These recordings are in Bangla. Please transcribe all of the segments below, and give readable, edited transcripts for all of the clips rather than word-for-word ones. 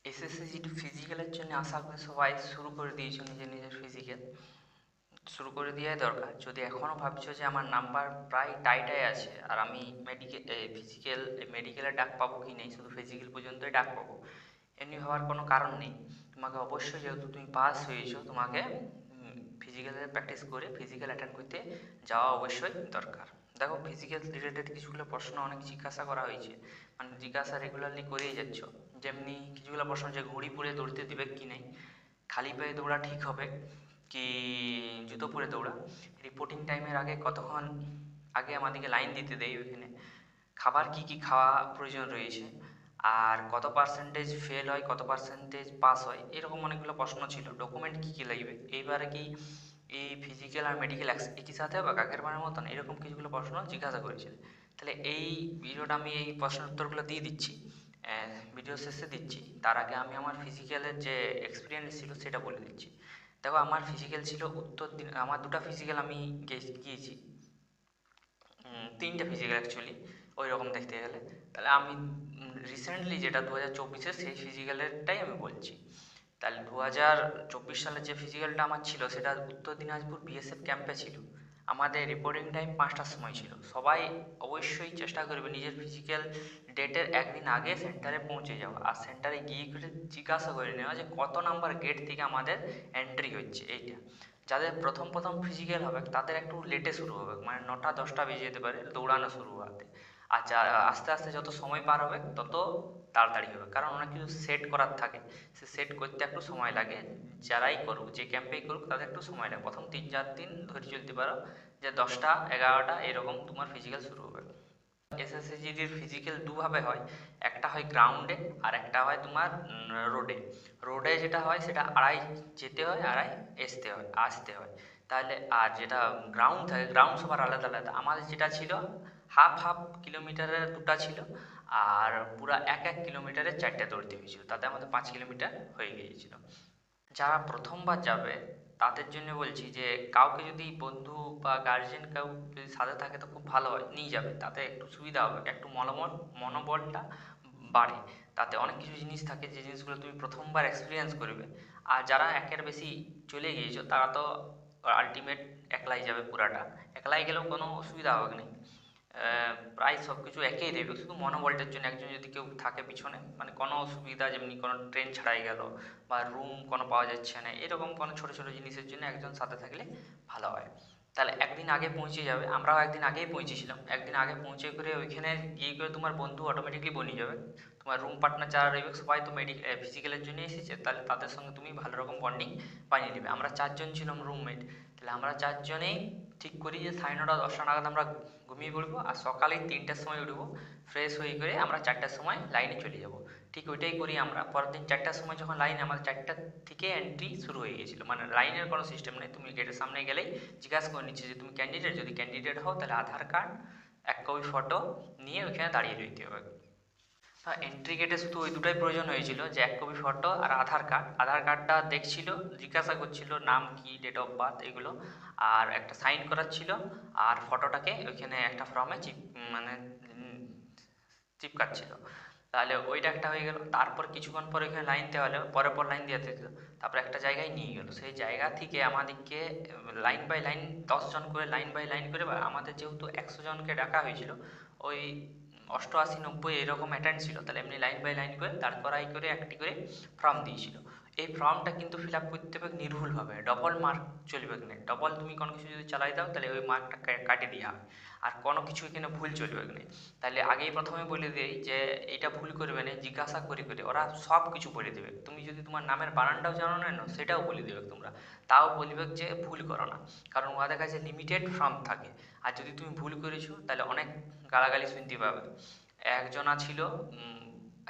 এসএসসি ফিজিক্যালের জন্য আশা করি সবাই শুরু করে দিয়েছো নিজের নিজের ফিজিক্যাল। শুরু করে দেওয়াই দরকার। যদি এখনও ভাবছো যে আমার নাম্বার প্রায় টাইটাই আছে আর আমি মেডিকেলে ডাক পাবো কি নেই, শুধু ফিজিক্যাল পর্যন্তই ডাক পাবো, এমনি হওয়ার কোনো কারণ নেই। তোমাকে অবশ্যই, যেহেতু তুমি পাস হয়েছো, তোমাকে ফিজিক্যালের প্র্যাকটিস করে ফিজিক্যাল অ্যাটেন্ড করতে যাওয়া অবশ্যই দরকার। দেখো, ফিজিক্যাল রিলেটেড কিছুগুলো প্রশ্ন অনেক জিজ্ঞাসা করা হয়েছে, মানে জিজ্ঞাসা রেগুলারলি করেই যাচ্ছ। যেমনি কিছুগুলো প্রশ্ন যে ঘড়ি পরে দৌড়তে দেবে কি নেই, খালি পায়ে দৌড়া ঠিক হবে কি জুতো পরে দৌড়া, রিপোর্টিং টাইমের আগে কতক্ষণ আগে আমাদেরকে লাইন দিতে দেয় ওইখানে, খাবার কি কি খাওয়া প্রয়োজন রয়েছে, আর কত পার্সেন্টেজ ফেল হয় কত পার্সেন্টেজ পাস হয়, এরকম অনেকগুলো প্রশ্ন ছিল। ডকুমেন্ট কী কী লাগবে, এইবারে কি এই ফিজিক্যাল আর মেডিকেল একই সাথে হবে কাকের বারের মতন, এরকম কিছুগুলো প্রশ্ন জিজ্ঞাসা করেছিল। তাহলে এই ভিডিওটা আমি এই প্রশ্নের উত্তরগুলো দিয়ে দিচ্ছি, ভিডিও শেষে দিচ্ছি। তার আগে আমি আমার ফিজিক্যালের যে এক্সপিরিয়েন্স ছিল সেটা বলে দিচ্ছি। দেখো, আমার ফিজিক্যাল ছিল আমার দুটো ফিজিক্যাল আমি গিয়েছি, তিনটে ফিজিক্যাল অ্যাকচুয়ালি ওই রকম দেখতে গেলে। তাহলে আমি রিসেন্টলি যেটা 2024-এর সেই ফিজিক্যালেরটাই আমি বলছি। তাহলে 2024 সালে যে ফিজিক্যালটা আমার ছিল সেটা উত্তর দিনাজপুর বিএসএফ ক্যাম্পে ছিল। আমাদের রিপোর্টিং টাইম 5টার সময় ছিল। সবাই অবশ্যই চেষ্টা করবে নিজের ফিজিক্যাল ডেটের একদিন আগে সেন্টারে পৌঁছে যাওয়া, আর সেন্টারে গিয়ে করে জিজ্ঞাসা করে নেওয়া যে কত নাম্বার গেট থেকে আমাদের এন্ট্রি হচ্ছে। এইটা যাদের প্রথম প্রথম ফিজিক্যাল হবে তাদের একটু লেটে শুরু হবে, মানে 9টা 10টা বেজে যেতে পারে দৌড়ানো শুরু হতে। আর যা আস্তে আস্তে যত সময় পার হবে তত তাড়াতাড়ি হবে, কারণ অনেক কিছু সেট করার থাকে, সে সেট করতে একটু সময় লাগে। যারাই করুক, যে ক্যাম্পেই করুক, তাদের একটু সময় লাগে। প্রথম 3-4 দিন ধরে চলতে পারো, যে 10টা 11টা এরকম তোমার ফিজিক্যাল শুরু হবে। এসএসসিজিডির ফিজিক্যাল দুভাবে হয়, একটা হয় গ্রাউন্ডে আর একটা হয় তোমার রোডে। রোডে যেটা হয় সেটা আড়াই যেতে হয়, আড়াই আসতে হয়। তাহলে আর যেটা গ্রাউন্ড থাকে, গ্রাউন্ড সবার আলাদা আলাদা। আমাদের যেটা ছিল হাফ হাফ কিলোমিটারের দুটা ছিল, আর পুরা 1-1 কিলোমিটারের 4টে দৌড়তে হয়েছিল, তাতে আমাদের 5 কিলোমিটার হয়ে গিয়েছিল। যারা প্রথমবার যাবে তাদের জন্য বলছি যে কাউকে যদি বন্ধু বা গার্জেন কেউ যদি সাথে থাকে তো খুব ভালো হয়, নিয়ে যাবে, তাতে একটু সুবিধা হবে, একটু মনোবলটা বাড়ে। তাতে অনেক কিছু জিনিস থাকে যে জিনিসগুলো তুমি প্রথমবার এক্সপিরিয়েন্স করবে। আর যারা একের বেশি চলে গিয়েছো তারা তো আলটিমেট একলাই যাবে পুরাটা, একলাই গেলেও কোনো অসুবিধা হবে না। প্রায় সব কিছু একই দেবে, শুধু মনোবলটার জন্য একজন যদি কেউ থাকে পিছনে, মানে কোনো অসুবিধা, যেমনি কোনো ট্রেন ছাড়াই গেল বা রুম কোনো পাওয়া যাচ্ছে না, এরকম কোনো ছোটো ছোটো জিনিসের জন্য একজন সাথে থাকলে ভালো হয়। তাহলে একদিন আগে পৌঁছে যাবে, আমরাও একদিন আগেই পৌঁছেছিলাম। একদিন আগে পৌঁছে করে ওইখানে গিয়ে করে তোমার বন্ধু অটোমেটিকলি বনে যাবে। তোমার রুম পার্টনার যারা রইবে সবাই তো ফিজিক্যালের জন্য এসেছে, তাহলে তাদের সঙ্গে তুমি ভালো রকম বন্ডিং বানিয়ে নেবে। আমরা 4জন ছিলাম রুমমেট, তাহলে আমরা 4জনেই ঠিক করি যে 9:30 10টা নাগাদ আমরা ঘুমিয়ে পড়বো, আর সকালে 3টার সময় উঠবো, ফ্রেশ হয়ে করে আমরা 4টার সময় লাইনে চলে যাব। ঠিক ওইটাই করি আমরা। পরের দিন 4টার সময় যখন লাইন, আমাদের 4টা থেকে এন্ট্রি শুরু হয়ে গিয়েছিলো, মানে লাইনের কোনো সিস্টেম নেই। তুমি গেটের সামনে গেলেই জিজ্ঞাসা করে নিচ্ছে যে তুমি ক্যান্ডিডেট, যদি ক্যান্ডিডেট হও তাহলে আধার কার্ড, 1 কপি ফটো নিয়ে ওইখানে দাঁড়িয়ে রইতে হবে। এন্ট্রি গেটে শুধু ওই দুটোই প্রয়োজন হয়েছিল, যে 1 কপি ফটো আর আধার কার্ড। আধার কার্ডটা দেখছিল, জিজ্ঞাসা করছিল নাম কি, ডেট অফ বার্থ, এগুলো, আর একটা সাইন করার ছিল। আর ফটোটাকে ওইখানে একটা ফর্মে মানে চিপকাচ্ছিল। তাহলে ওইটা একটা হয়ে গেল। তারপর কিছুক্ষণ পর ওইখানে লাইন দেওয়া হলো, পরের পর লাইন দেওয়া দিত। তারপর একটা জায়গায় নিয়ে গেল, সেই জায়গা থেকে আমাদেরকে লাইন বাই লাইন 10জন করে লাইন বাই লাইন করে, আমাদের যেহেতু 100 জনকে ডাকা হয়েছিল, ওই 88-90 এরকম অ্যাটেন্ড ছিল, তাহলে এমনি লাইন বাই লাইন করে দাঁড় করাই করে একটি করে ফর্ম দিয়েছিল। এই ফর্মটা কিন্তু ফিল আপ করতে হবে নির্ভুলভাবে, ডবল মার্ক চলবে না। ডবল তুমি কোনো কিছু যদি চালাই দাও তাহলে ওই মার্কটা কাটে দেওয়া হবে। আর কোনো কিছু এখানে ভুল চলবে না। তাহলে আগেই প্রথমে বলে দিই যে এটা ভুল করবে না, জিজ্ঞাসা করে করে ওরা সব কিছু বলে দেবে। তুমি যদি তোমার নামের বানানটাও জানো না, সেটাও বলে দেবে তোমরা, তাও বলবে যে ভুল করো না, কারণ ওদের কাছে লিমিটেড ফর্ম থাকে। আর যদি তুমি ভুল করেছো তাহলে অনেক গালাগালি শুনতে পাবে। একজনা ছিল,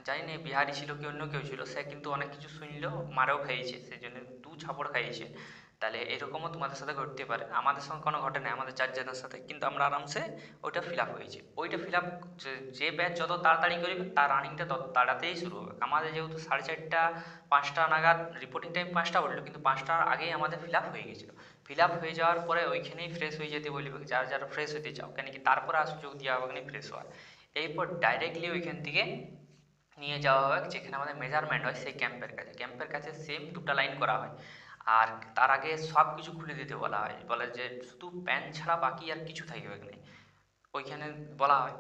জানি না বিহারি ছিল কি অন্য কেউ ছিল, সে কিন্তু অনেক কিছু শুনলেও মারও খাইয়েছে, সেই জন্য 2 থাপ্পড় খাইয়েছে। তাহলে এরকমও তোমাদের সাথে ঘটতে পারে। আমাদের সঙ্গে কোনো ঘটে না, আমাদের 4জনের সাথে, কিন্তু আমরা আরামসে ওইটা ফিল আপ হয়েছে। ওইটা ফিল আপ যে ব্যাচ যত তাড়াতাড়ি করবে তার রানিংটা তত তাড়াতাড়ি শুরু হবে। আমাদের যেহেতু 4:30 5টা নাগাদ রিপোর্টিং টাইম, 5টা বললো, কিন্তু 5টার আগেই আমাদের ফিল আপ হয়ে গেছিলো। ফিল আপ হয়ে যাওয়ার পরে ওইখানেই ফ্রেশ হয়ে যেতে বলবে, যারা যারা ফ্রেশ হতে চাও, কেন কি তারপরে আর সুযোগ দেওয়া হবে না ফ্রেশ হওয়ার। এরপর ডাইরেক্টলি ওইখান থেকে নিয়ে যাওয়া হবে যেখানে আমাদের মেজারমেন্ট হয় সেই ক্যাম্পের কাছে সেম দুটো লাইন করা হয়। আর তার আগে সব কিছু খুলে দিতে বলা হয়, বলে যে শুধু প্যান্ট ছাড়া বাকি আর কিছু থাকবে না ওইখানে বলা হয়।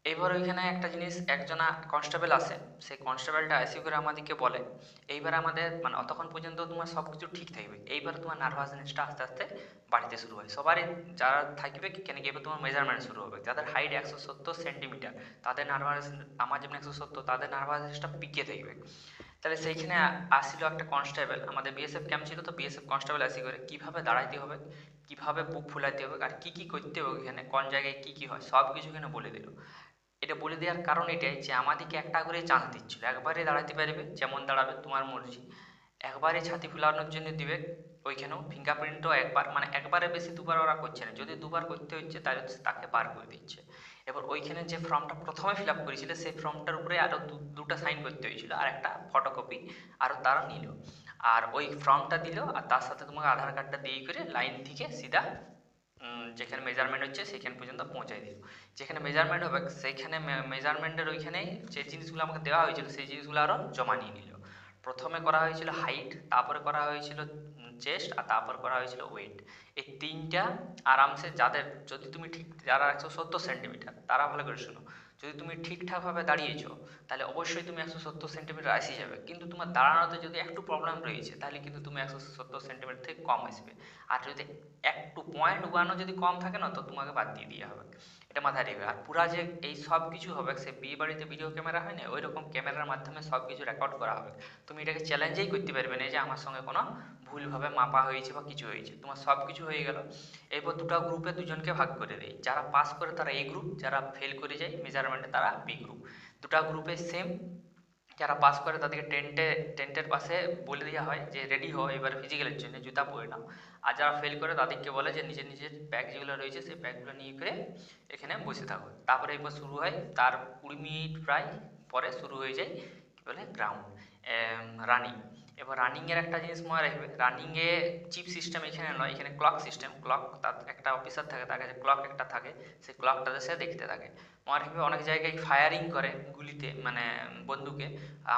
এইবার ওইখানে একটা জিনিস, একজনা কনস্টেবল আসে, সেই কনস্টেবলটা এসে করে আমাদেরকে বলে এইবার আমাদের মানে অতক্ষণ পর্যন্ত তোমার সব কিছু ঠিক থাকবে, এইবার তোমার নার্ভাসনেসটা আস্তে আস্তে বাড়তে শুরু হয় সবারই, যারা থাকবে কেন কি এবার তোমার মেজারমেন্ট শুরু হবে, যাদের হাইট 170 সেন্টিমিটার তাদের নার্ভাস, আমার যেমন 170, তাদের নার্ভাসনেসটা পিকে থাকবে। তাহলে সেইখানে আসছিল একটা কনস্টেবল, আমাদের বিএসএফ ক্যাম্প ছিল তো বিএসএফ কনস্টেবল আসি করে কীভাবে দাঁড়াইতে হবে, কীভাবে বুক ফুলাইতে হবে, আর কী কী করতে হবে এখানে, কোন জায়গায় কী কী হয় সব কিছু এখানে বলে দিল। এটা বলে দেওয়ার কারণ এটাই যে আমাদেরকে একটা করে চান্স দিচ্ছিল, একবারে দাঁড়াতে পারবে যেমন দাঁড়াবে তোমার মর্জি, একবারে ছাতি ফুলানোর জন্য দিবে, ওইখানেও ফিঙ্গারপ্রিন্টও একবার, মানে একবারে বেশি দুবার ওরা করছে না, যদি দুবার করতে হচ্ছে তাহলে তাকে বার করে দিচ্ছে। এবার ওইখানে যে ফর্মটা প্রথমে ফিল আপ করেছিল সেই ফর্মটার উপরে আরও দুটা সাইন করতে হয়েছিল আর একটা ফটোকপি আরও তারা নিল, আর ওই ফর্মটা দিল আর তার সাথে তোমাকে আধার কার্ডটা দিয়ে করে লাইন থেকে সিধা যেখানে মেজারমেন্ট হচ্ছে সেখান পর্যন্ত পৌঁছাই দিল। যেখানে মেজারমেন্ট হবে সেইখানে মেজারমেন্টের ওইখানেই যে জিনিসগুলো আমাকে দেওয়া হয়েছিল সেই জিনিসগুলো আরও জমা নিয়ে নিল। প্রথমে করা হয়েছিল হাইট, তারপরে করা হয়েছিল চেস্ট, আর তারপর করা হয়েছিল ওয়েট। এই তিনটা আরামসে, যাদের যদি তুমি ঠিক, যারা 170 সেন্টিমিটার তারা ভালো করে শোনো, যদি তুমি ঠিকঠাকভাবে দাঁড়িয়েছো তাহলে অবশ্যই তুমি 170 সেন্টিমিটার আসি যাবে, কিন্তু তোমার দাঁড়ানোতে যদি একটু প্রবলেম রয়েছে তাহলে কিন্তু তুমি 170 সেন্টিমিটার থেকে কম আসবে। আর যদি একটু 0.1 যদি কম থাকে না তো তোমাকে বাদ দিয়ে দেওয়া হবে, এটা মাথায় রাখবে। আর পুরা যে এই সব কিছু হবে সে বিয়ে বাড়িতে ভিডিও ক্যামেরা হয় না, ওই রকম ক্যামেরার মাধ্যমে সব কিছু রেকর্ড করা হবে। তুমি এটাকে চ্যালেঞ্জেই করতে পারবে না যে আমার সঙ্গে কোনো ভুলভাবে মাপা হয়েছে বা কিছু হয়েছে, তোমার সব কিছু হয়ে গেল। এরপর দুটো গ্রুপে দুজনকে ভাগ করে দেয়, যারা পাস করে তারা এ গ্রুপ, যারা ফেল করে যায় মেজারমেন্টে তারা বি গ্রুপ। দুটো গ্রুপে সেম, যারা পাস করে তাদেরকে টেন্টের পাশে বলে দেওয়া হয় যে রেডি হও এবার ফিজিক্যালের জন্য, জুতা পরে নাও। আর যারা ফেল করে তাদেরকে বলে যে নিজের নিজের ব্যাগ যেগুলো রয়েছে সেই ব্যাগগুলো নিয়ে করে এখানে বসে থাকো। তারপরে এরপর শুরু হয়, তার 20 মিনিট প্রায় পরে শুরু হয়ে যায় কী বলে গ্রাউন্ড রানিং। এবার রানিংয়ের একটা জিনিস মনে রাখবে, রানিংয়ে চিপ সিস্টেম এখানে নয়, এখানে ক্লক সিস্টেম। ক্লক, তার একটা অফিসার থাকে, তার কাছে ক্লক একটা থাকে, সেই ক্লকটাতে সে দেখতে থাকে। মনে রাখবে অনেক জায়গায় ফায়ারিং করে গুলিতে, মানে বন্দুকে।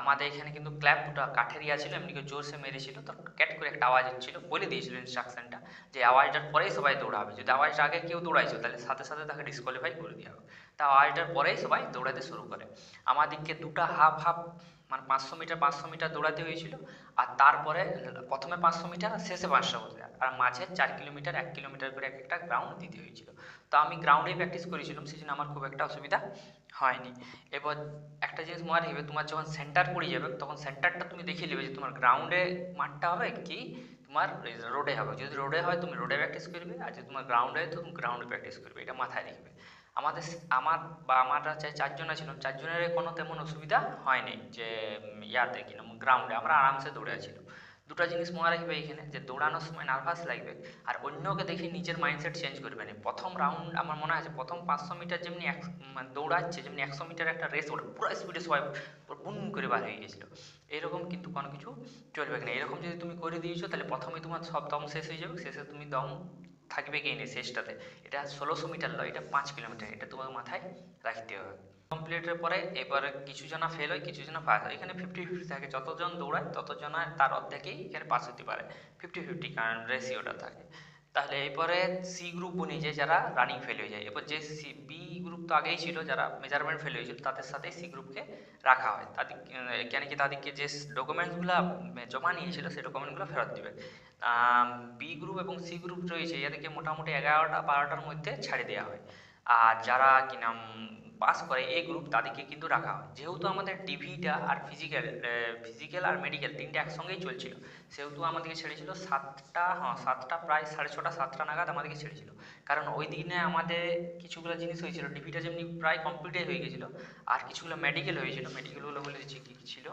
আমাদের এখানে কিন্তু ক্ল্যাপ দুটো কাঠের ইয়া ছিল, এমনি করে জোরসে মেরেছিল তো ক্যাট করে একটা আওয়াজ হচ্ছিল, বলে দিয়েছিল ইনস্ট্রাকশনটা যে আওয়াজটার পরেই সবাই দৌড়াবে, যদি আওয়াজটা আগে কেউ দৌড়াইছো তাহলে সাথে সাথে তাকে ডিসকোয়ালিফাই করে দেওয়া হবে। তা আওয়াজটার পরেই সবাই দৌড়াতে শুরু করে। আমাদেরকে দুটো হাফ হাফ, মানে 500 মিটার দৌড়াতে হয়েছিল। আর তারপরে প্রথমে 500 মিটার আর শেষে 500 মিটার, আর মাঝে 4 কিলোমিটার 1 কিলোমিটার করে এক একটা গ্রাউন্ড দিতে হয়েছিল। তো আমি গ্রাউন্ডেই প্র্যাকটিস করেছিলাম, সেই জন্য আমার খুব একটা অসুবিধা হয়নি। এবার একটা জিনিস মনে রাখবে, তোমার যখন সেন্টার পড়ে যাবে তখন সেন্টারটা তুমি দেখে নেবে যে তোমার গ্রাউন্ডে মাঠটা হবে কি তোমার রোডে হবে। যদি রোডে হয় তুমি রোডে প্র্যাকটিস করবে, আর যদি তোমার গ্রাউন্ডে হয় তো তুমি গ্রাউন্ডে প্র্যাকটিস করবে, এটা মাথায় রাখবে। আমাদের আমার বা আমরা চাই 4 জন ছিলাম, 4 জনের কোনো তেমন অসুবিধা হয়নি যে ইয়াতে কিনা গ্রাউন্ডে আমরা আরামসে দৌড়েছিলাম। দুটো জিনিস মনে রাখবে এখানে, যে দৌড়ানোর সময় নার্ভাস লাগবে আর অন্যকে দেখে নিজের মাইন্ডসেট চেঞ্জ করবে না। প্রথম রাউন্ড আমার মনে আছে, প্রথম 500 মিটার যেমনি মানে দৌড়াচ্ছে, যেমনি 100 মিটার একটা রেস ওঠে পুরো স্পিডে সবাই বুন করে বার হয়ে গেছিলো, এরকম কিন্তু কোনো কিছু চলবে না। এরকম যদি তুমি করে দিয়েছো তাহলে প্রথমে তোমার সব দম শেষ হয়ে যাবে, শেষে তুমি দম থাকবে কি নেই শেষটাতে। এটা 1600 মিটার নয়, এটা 5 কিলোমিটার, এটা তোমার মাথায় রাখতে হবে। কমপ্লিটের পরে এবারে কিছু জনা ফেল হয়, কিছু জনা পাস হয়, এখানে 50-50 থাকে, যতজন দৌড়ায় ততজনা তার অর্ধেকেই এখানে পাস হতে পারে, 50-50 কারণ রেশিওটা থাকে। তাহলে এরপরে সি গ্রুপ বনে যায় যারা রানিং ফেল হয়ে যায়। এরপর যে বি গ্রুপ তো আগেই ছিল, যারা মেজারমেন্ট ফেল হয়েছিল তাদের সাথে সি গ্রুপকে রাখা হয়, তাদের কেন কি তাদেরকে যে ডকুমেন্টসগুলো জমা নিয়েছিল সেই ডকুমেন্টগুলো ফেরত দিবে। বি গ্রুপ এবং সি গ্রুপ রয়েছে, এদেরকে মোটামুটি 11টা-12টার মধ্যে ছাড়ে দেওয়া হয়। আর যারা কি নাম পাস করে এ গ্রুপ তাদেরকে কিন্তু রাখা হয়। যেহেতু আমাদের ডিভিটা আর ফিজিক্যাল আর মেডিকেল তিনটে একসঙ্গেই চলছিল, সেহেতু আমাদেরকে ছেড়েছিল 7টা, হ্যাঁ 7টা, প্রায় 6:30 7টা নাগাদ আমাদেরকে ছেড়েছিল। কারণ ওই দিনে আমাদের কিছুগুলো জিনিস হয়েছিল, ডিভিটা যেমনি প্রায় কমপ্লিটই হয়ে গেছিলো, আর কিছুগুলো মেডিকেল হয়েছিল। মেডিকেলগুলো বলে দিচ্ছি কী কী ছিল।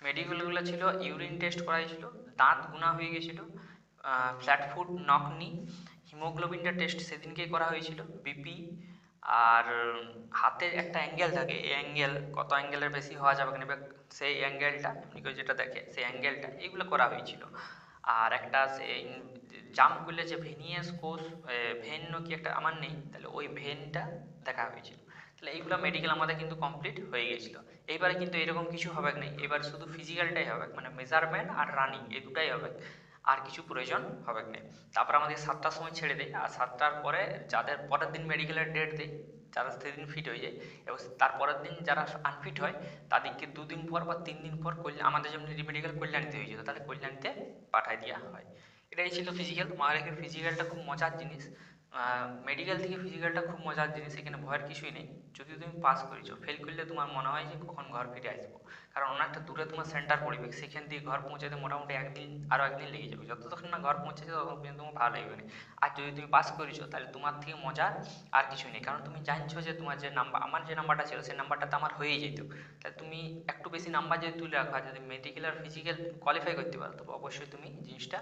মেডিকেলগুলো ছিল ইউরিন টেস্ট করা হয়েছিল, দাঁত গুনা হয়ে গেছিলো, ফ্ল্যাট ফুট নক নি, হিমোগ্লোবিনটা টেস্ট সেদিনকেই করা হয়েছিল, বিপি, আর হাতের একটা অ্যাঙ্গেল থাকে, এই অ্যাঙ্গেল কত অ্যাঙ্গেলের বেশি হওয়া যাবে না সেই অ্যাঙ্গেলটা এমনি করে যেটা দেখে সেই অ্যাঙ্গেলটা, এইগুলো করা হয়েছিল। আর একটা সেই জাম্প করলে যে ভেনিয়াস কোষ, ভেন কি একটা আমার নেই, তাহলে ওই ভেনটা দেখা হয়েছিল। তাহলে এইগুলো মেডিকেল আমাদের কিন্তু কমপ্লিট হয়ে গেছিলো। এইবারে কিন্তু এরকম কিছু হবে না, এবার শুধু ফিজিক্যালটাই হবে, মানে মেজারমেন্ট আর রানিং এই দুটাই হবে, আর কিছু প্রয়োজন হবে না। তারপর আমাদের 7টার সময় ছেড়ে দেয়, আর 7টার পরে যাদের পরের দিন মেডিকেলের ডেট দেয়, যারা সেদিন ফিট হয়ে যায়, এবং তারপরের দিন যারা আনফিট হয় তাদেরকে 2 দিন পর বা 3 দিন পর আমাদের যেমন মেডিকেল কল্যাণীতে হয়েছিল, তাহলে কল্যাণীতে পাঠায় দেওয়া হয়। এটাই ছিল ফিজিক্যাল। মহারেখের ফিজিক্যালটা খুব মজার জিনিস, মেডিকেল থেকে ফিজিক্যালটা খুব মজার জিনিস, এখানে ভয়ের কিছুই নেই। যদি তুমি পাস করেছো, ফেল করলে তোমার মনে হয় যে কখন ঘর ফিরে আসবো, কারণ অনেকটা দূরে তোমার সেন্টার পড়বে, সেখান থেকে ঘর পৌঁছাতে মোটামুটি একদিন আরও একদিন লেগে যাবে, যতক্ষণ না ঘর পৌঁছেছে ততক্ষণ পর্যন্ত তোমার ভালো লাগবে না। আর যদি তুমি পাস করেছো তাহলে তোমার থেকে মজা আর কিছুই নেই, কারণ তুমি জানছো যে তোমার যে নাম্বার, আমার যে নাম্বারটা ছিল সেই নাম্বারটাতে আমার হয়েই যেত। তাহলে তুমি একটু বেশি নাম্বার যদি তুলে রাখো, আর যদি মেডিকেল আর ফিজিক্যাল কোয়ালিফাই করতে পারো, তবে অবশ্যই তুমি জিনিসটা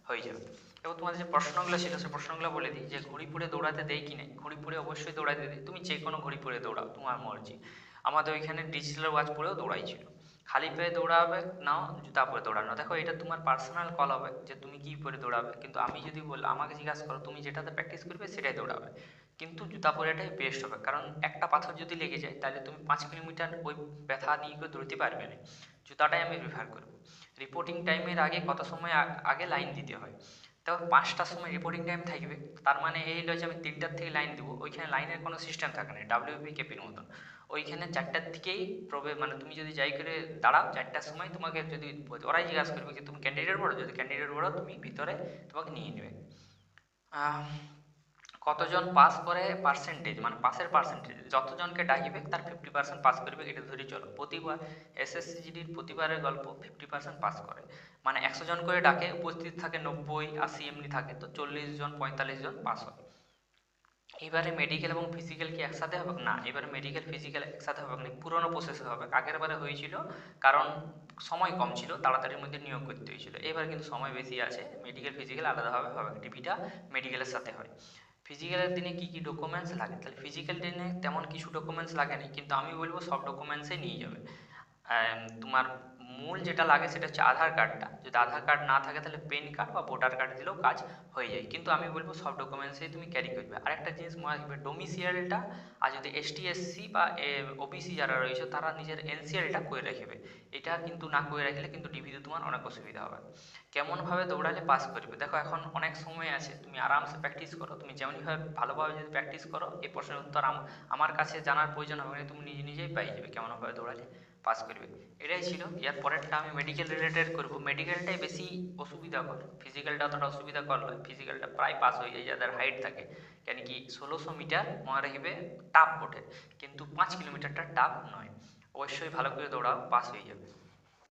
হয়ে যাবে। এবং তোমাদের যে প্রশ্নগুলো ছিল সেই প্রশ্নগুলো বলে দিই, যে ঘড়ি পরে দৌড়াতে দেয় কি নেই। ঘড়ি পরে অবশ্যই দৌড়াতে দেয়, তুমি যে কোনো ঘড়ি পরে দৌড়াও, তোমার মর্জি। আমাদের ওইখানে ডিজিটাল ওয়াচ পরেও দৌড়াইছিল। খালি পায়ে দৌড়াবে নাও, জুতা পরে দৌড়ানো, দেখো এটা তোমার পার্সোনাল কল হবে যে তুমি কী পরে দৌড়াবে। কিন্তু আমি যদি আমাকে জিজ্ঞাসা করো, তুমি যেটাতে প্র্যাকটিস করবে সেটাই দৌড়াবে, কিন্তু জুতা পরাটাই বেস্ট হবে, কারণ একটা পাথর যদি লেগে যায় তাহলে তুমি 5 কিলোমিটার ওই ব্যথা নিয়ে করে দৌড়তে পারবে না। জুতাটাই আমি প্রিফার করব। রিপোর্টিং টাইমের আগে কত সময় আগে লাইন দিতে হয়, তো 5টার সময় রিপোর্টিং টাইম থাকবে, তার মানে এই হলো যে আমি 3টার থেকে লাইন দেবো, ওইখানে লাইনের কোনো সিস্টেম থাকে না ডাব্লিউপি কেপির মতন। ওইখানে 4টার দিকেই মানে তুমি যদি যাই করে দাঁড়াও 4টার সময়, তোমাকে যদি ওরাই জিজ্ঞাসা করবে যে তুমি ক্যান্ডিডেট বলো, যদি ক্যান্ডিডেট বলো তুমি ভিতরে, তোমাকে নিয়ে নেবে। কতজন পাস করে পার্সেন্টেজ, মানে পাসের পার্সেন্টেজ, যতজনকে ডাকবে তার 50% পাস করবে, এটা ধরে চলো। প্রতিবার এসএসসি জিডির প্রতিবারের গল্প 50% পাস করে, মানে 100 জন করে ডাকে, উপস্থিত থাকে 90 80 এমনি থাকে, তো 40 জন 45 জন পাস হয়। এবারে মেডিকেল এবং ফিজিক্যাল কি একসাথে হবে না, এবারে মেডিকেল ফিজিক্যাল একসাথে হবে না, পুরোনো প্রসেসে হবে। আগের বারে হয়েছিল কারণ সময় কম ছিল, তাড়াতাড়ির মধ্যে নিয়োগ করতে হয়েছিল, এবার কিন্তু সময় বেশি আছে, মেডিকেল ফিজিক্যাল আলাদাভাবে হবে, ডিপিটা মেডিকেলের সাথে হয়। ফিজিক্যালের দিনে কী কী ডকুমেন্টস লাগে, তাহলে ফিজিক্যাল দিনে তেমন কিছু ডকুমেন্টস লাগে না, কিন্তু আমি বলবো সব ডকুমেন্টসই নিয়ে যাবে। তোমার মূল যেটা লাগে সেটা হচ্ছে আধার কার্ডটা, যদি আধার কার্ড না থাকে তাহলে পেন কার্ড বা ভোটার কার্ড দিলেও কাজ হয়ে যায়, কিন্তু আমি বলবো সব ডকুমেন্টসই তুমি ক্যারি করবে। আর একটা জিনিস মনে রাখবে, ডোমিসিয়ালটা, আর যদি এসটি এসসি বা ওবিসি যারা রয়েছে তারা নিজের এনসিএলটা করে রাখবে, এটা কিন্তু না করে রাখলে কিন্তু ডিবিতে তোমার অনেক অসুবিধা হবে। কেমনভাবে দৌড়ালে পাস করবে, দেখো এখন অনেক সময় আছে, তুমি আরামসে প্র্যাকটিস করো, তুমি যেমনইভাবে ভালোভাবে যদি প্র্যাকটিস করো এই প্রশ্নের উত্তর আমার কাছে জানার প্রয়োজন হবে না, তুমি নিজে নিজেই পাই যাবে কেমনভাবে দৌড়ালে পাস করবে। এটাই ছিল। এর পরেরটা আমি মেডিকেল রিলেটেড করব, মেডিকেলটাই বেশি অসুবিধাকর, ফিজিক্যালটা অতটা অসুবিধাকর নয়, ফিজিক্যালটা প্রায় পাস হয়ে যায় যাদের হাইট থাকে, কেন কি 1600 মিটার মনে রাখবে টাফ বটে, কিন্তু 5 কিলোমিটারটা টাফ নয়। অবশ্যই ভালো করে দৌড়াও, পাস হয়ে যাবে।